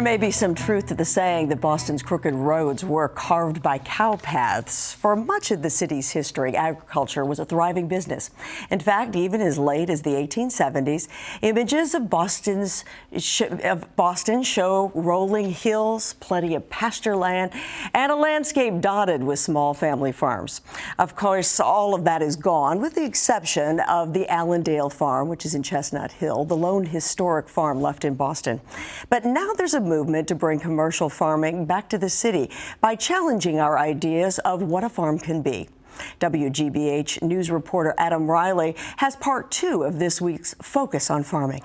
There may be some truth to the saying that Boston's crooked roads were carved by cow paths. For much of the city's history, agriculture was a thriving business. In fact, even as late as the 1870s, images of Boston show rolling hills, plenty of pasture land, and a landscape dotted with small family farms. Of course, all of that is gone, with the exception of the Allendale Farm, which is in Chestnut Hill, the lone historic farm left in Boston. But now there's a movement to bring commercial farming back to the city by challenging our ideas of what a farm can be. WGBH News reporter Adam Riley has part 2 of this week's Focus on Farming.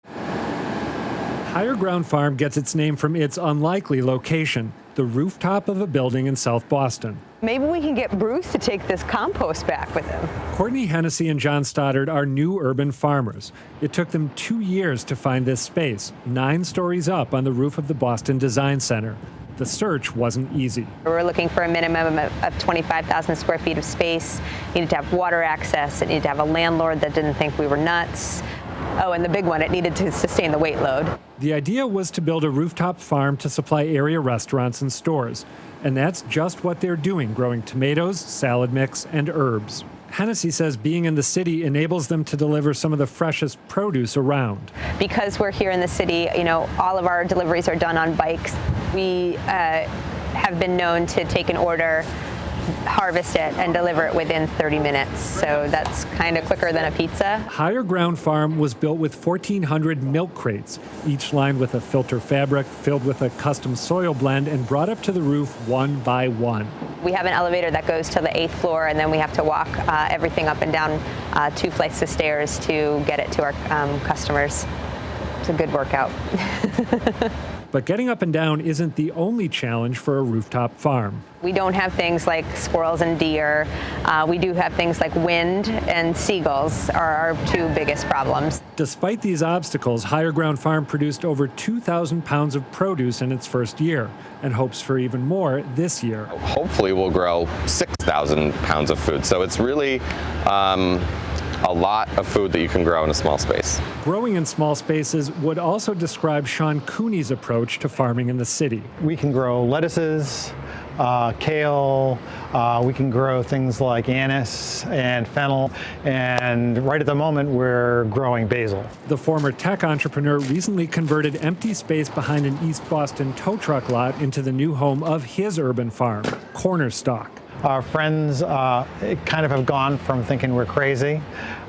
Higher Ground Farm gets its name from its unlikely location, the rooftop of a building in South Boston. Maybe we can get Bruce to take this compost back with him. Courtney Hennessy and John Stoddard are new urban farmers. It took them 2 years to find this space, 9 stories up on the roof of the Boston Design Center. The search wasn't easy. We're looking for a minimum of 25,000 square feet of space. It needed to have water access. It needed to have a landlord that didn't think we were nuts. Oh, and the big one, it needed to sustain the weight load. The idea was to build a rooftop farm to supply area restaurants and stores. And that's just what they're doing, growing tomatoes, salad mix, and herbs. Hennessy says being in the city enables them to deliver some of the freshest produce around. Because we're here in the city, all of our deliveries are done on bikes. We have been known to take an order, harvest it, and deliver it within 30 minutes. So that's kind of quicker than a pizza. Higher Ground Farm was built with 1,400 milk crates, each lined with a filter fabric, filled with a custom soil blend, and brought up to the roof one by one. We have an elevator that goes to the 8th floor, and then we have to walk everything up and down 2 flights of stairs to get it to our customers. It's a good workout. But getting up and down isn't the only challenge for a rooftop farm. We don't have things like squirrels and deer. We do have things like wind and seagulls are our 2 biggest problems. Despite these obstacles, Higher Ground Farm produced over 2,000 pounds of produce in its first year and hopes for even more this year. Hopefully we'll grow 6,000 pounds of food. So it's really a lot of food that you can grow in a small space. Growing in small spaces would also describe Sean Cooney's approach to farming in the city. We can grow lettuces, kale, we can grow things like anise and fennel, and right at the moment we're growing basil. The former tech entrepreneur recently converted empty space behind an East Boston tow truck lot into the new home of his urban farm, Cornerstock. Our friends kind of have gone from thinking we're crazy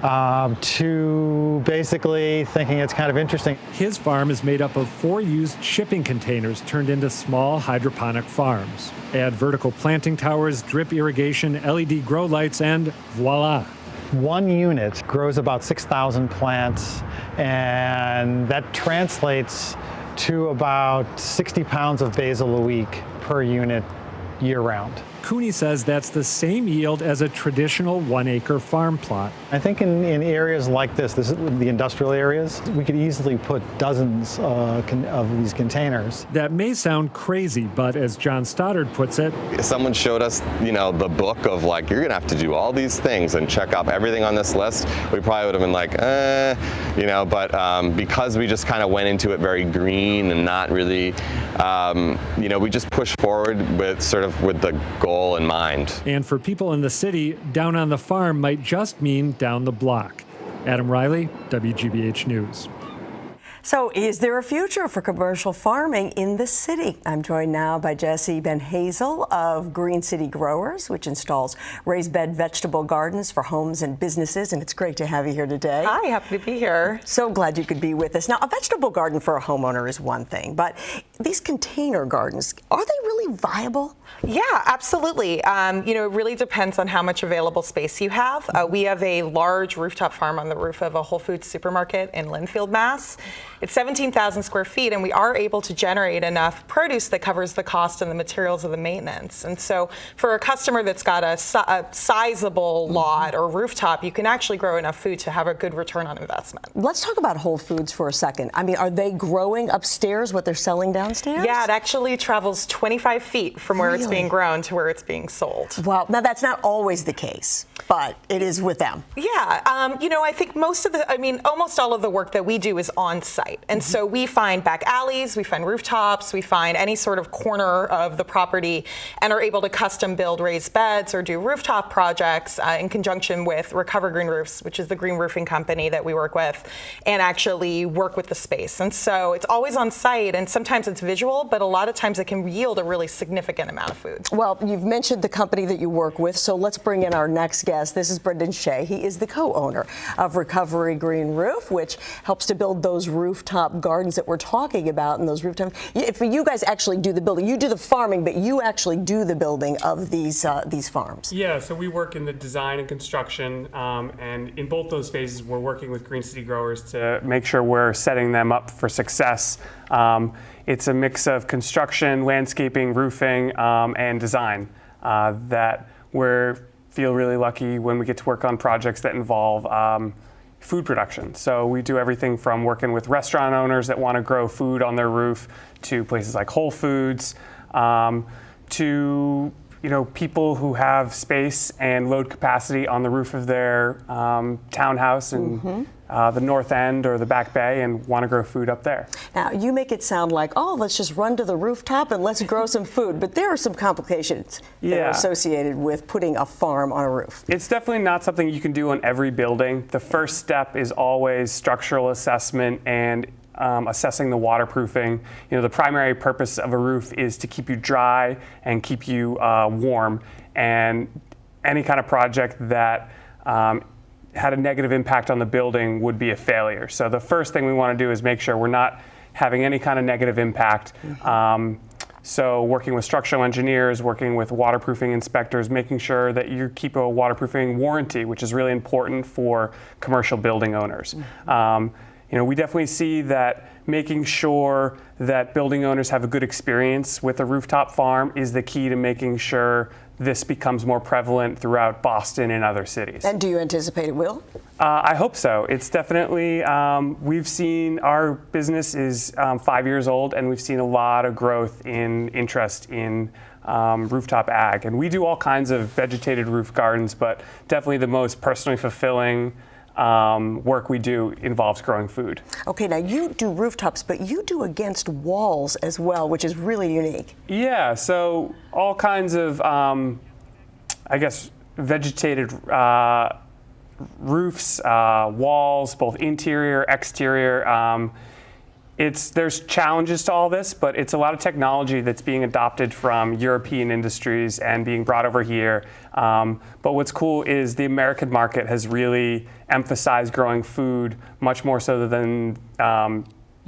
to basically thinking it's kind of interesting. His farm is made up of 4 used shipping containers turned into small hydroponic farms. Add vertical planting towers, drip irrigation, LED grow lights, and voila. 1 unit grows about 6,000 plants, and that translates to about 60 pounds of basil a week per unit year-round. Cooney says that's the same yield as a traditional 1-acre farm plot. I think in areas like this is the industrial areas, we could easily put dozens of these containers. That may sound crazy, but as John Stoddard puts it, if someone showed us, the book of like, you're gonna have to do all these things and check off everything on this list, we probably would have been like, but because we just kind of went into it very green and not really, we just pushed forward with the goal in mind. And for people in the city, down on the farm might just mean down the block. Adam Riley, WGBH News. So is there a future for commercial farming in the city? I'm joined now by Jesse Ben Hazel of Green City Growers, which installs raised bed vegetable gardens for homes and businesses. And it's great to have you here today. Hi, happy to be here. So glad you could be with us. Now, a vegetable garden for a homeowner is one thing, but these container gardens, are they really viable? Yeah, absolutely. It really depends on how much available space you have. We have a large rooftop farm on the roof of a Whole Foods supermarket in Linfield, Mass. It's 17,000 square feet, and we are able to generate enough produce that covers the cost and the materials of the maintenance. And so for a customer that's got a sizable lot or rooftop, you can actually grow enough food to have a good return on investment. Let's talk about Whole Foods for a second. I mean, are they growing upstairs what they're selling downstairs? Yeah, it actually travels 25 feet from where it's being grown to where it's being sold. Well, now that's not always the case, but it is with them. Yeah, I think almost all of the work that we do is on site. site. And so we find back alleys, we find rooftops, we find any sort of corner of the property, and are able to custom build raised beds or do rooftop projects in conjunction with Recover Green Roofs, which is the green roofing company that we work with, and actually work with the space. And so it's always on site, and sometimes it's visual, but a lot of times it can yield a really significant amount of food. Well, you've mentioned the company that you work with, so let's bring in our next guest. This is Brendan Shea. He is the co-owner of Recovery Green Roof, which helps to build those rooftop gardens that we're talking about. And those rooftop, if you guys actually do the building, you do the farming, but you actually do the building of these farms. Yeah, so we work in the design and construction, and in both those phases, we're working with Green City growers to make sure we're setting them up for success. It's a mix of construction, landscaping, roofing, and design that we feel really lucky when we get to work on projects that involve food production. So we do everything from working with restaurant owners that want to grow food on their roof to places like Whole Foods, to people who have space and load capacity on the roof of their townhouse in the North End or the Back Bay and want to grow food up there. Now, you make it sound like, oh, let's just run to the rooftop and let's grow some food, but there are some complications that are associated with putting a farm on a roof. It's definitely not something you can do on every building. The first step is always structural assessment and assessing the waterproofing. The primary purpose of a roof is to keep you dry and keep you warm, and any kind of project that had a negative impact on the building would be a failure. So the first thing we want to do is make sure we're not having any kind of negative impact. So working with structural engineers, working with waterproofing inspectors, making sure that you keep a waterproofing warranty, which is really important for commercial building owners. We definitely see that making sure that building owners have a good experience with a rooftop farm is the key to making sure this becomes more prevalent throughout Boston and other cities. And do you anticipate it will? I hope so. It's definitely, we've seen, our business is 5 years old, and we've seen a lot of growth in interest in rooftop ag. And we do all kinds of vegetated roof gardens, but definitely the most personally fulfilling work we do involves growing food. Okay, now you do rooftops, but you do against walls as well, which is really unique. Yeah, so all kinds of, vegetated roofs, walls, both interior, exterior. There's challenges to all this, but it's a lot of technology that's being adopted from European industries and being brought over here. But what's cool is the American market has really emphasized growing food much more so than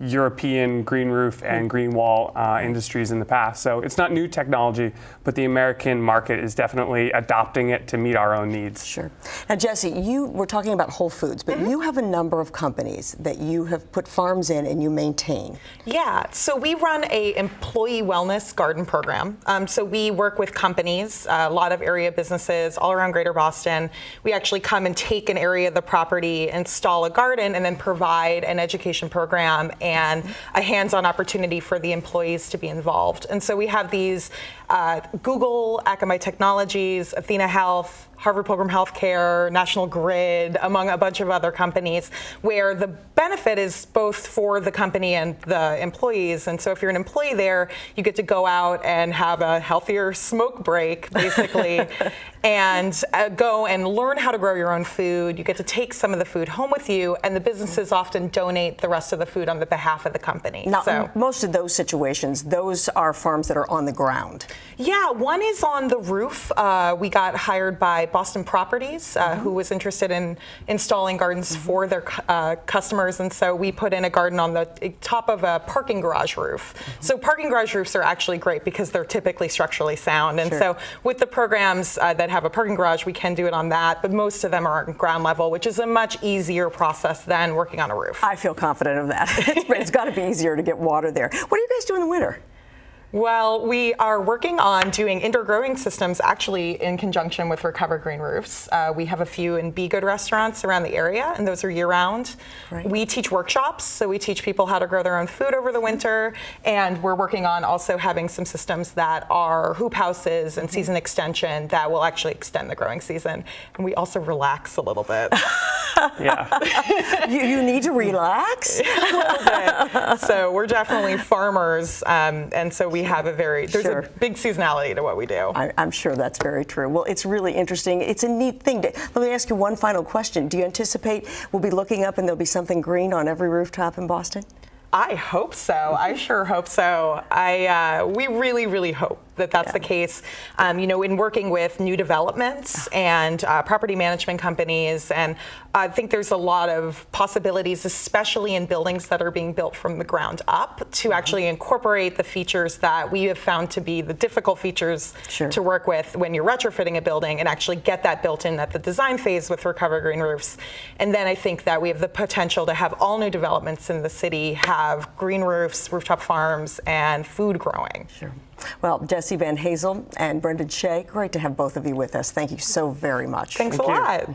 European green roof and green wall industries in the past. So it's not new technology, but the American market is definitely adopting it to meet our own needs. Sure. Now, Jesse, you were talking about Whole Foods, but you have a number of companies that you have put farms in and you maintain. Yeah, so we run a employee wellness garden program. So we work with companies, a lot of area businesses all around Greater Boston. We actually come and take an area of the property, install a garden, and then provide an education program and a hands-on opportunity for the employees to be involved. And so we have these Google, Akamai Technologies, Athena Health, Harvard Pilgrim Healthcare, National Grid, among a bunch of other companies, where the benefit is both for the company and the employees. And so if you're an employee there, you get to go out and have a healthier smoke break, basically, and go and learn how to grow your own food. You get to take some of the food home with you, and the businesses often donate the rest of the food on the behalf of the company. Now, most of those situations, those are farms that are on the ground. Yeah, one is on the roof. We got hired by Boston Properties, who was interested in installing gardens for their customers, and so we put in a garden on the top of a parking garage roof. So parking garage roofs are actually great because they're typically structurally sound, and so with the programs that have a parking garage, we can do it on that, but most of them are on ground level, which is a much easier process than working on a roof. I feel confident of that. It's got to be easier to get water there. What do you guys do in the winter? Well, we are working on doing indoor growing systems actually in conjunction with Recover Green Roofs. We have a few in Be Good restaurants around the area, and those are year-round. Right. We teach workshops, so we teach people how to grow their own food over the winter, and we're working on also having some systems that are hoop houses and season extension that will actually extend the growing season. And we also relax a little bit. Yeah. You need to relax? A little bit. So we're definitely farmers, and so we have there's Sure. a big seasonality to what we do. I'm sure that's very true. Well, it's really interesting. It's a neat thing. Let me ask you one final question. Do you anticipate we'll be looking up and there'll be something green on every rooftop in Boston? I hope so. I sure hope so. We really, really hope that that's the case. In working with new developments and property management companies, and I think there's a lot of possibilities, especially in buildings that are being built from the ground up, to actually incorporate the features that we have found to be the difficult features to work with when you're retrofitting a building, and actually get that built in at the design phase with Recover Green Roofs. And then I think that we have the potential to have all new developments in the city have green roofs, rooftop farms, and food growing. Sure. Well, Jessie Van Hazel and Brendan Shea, great to have both of you with us. Thank you so very much. Thanks a lot.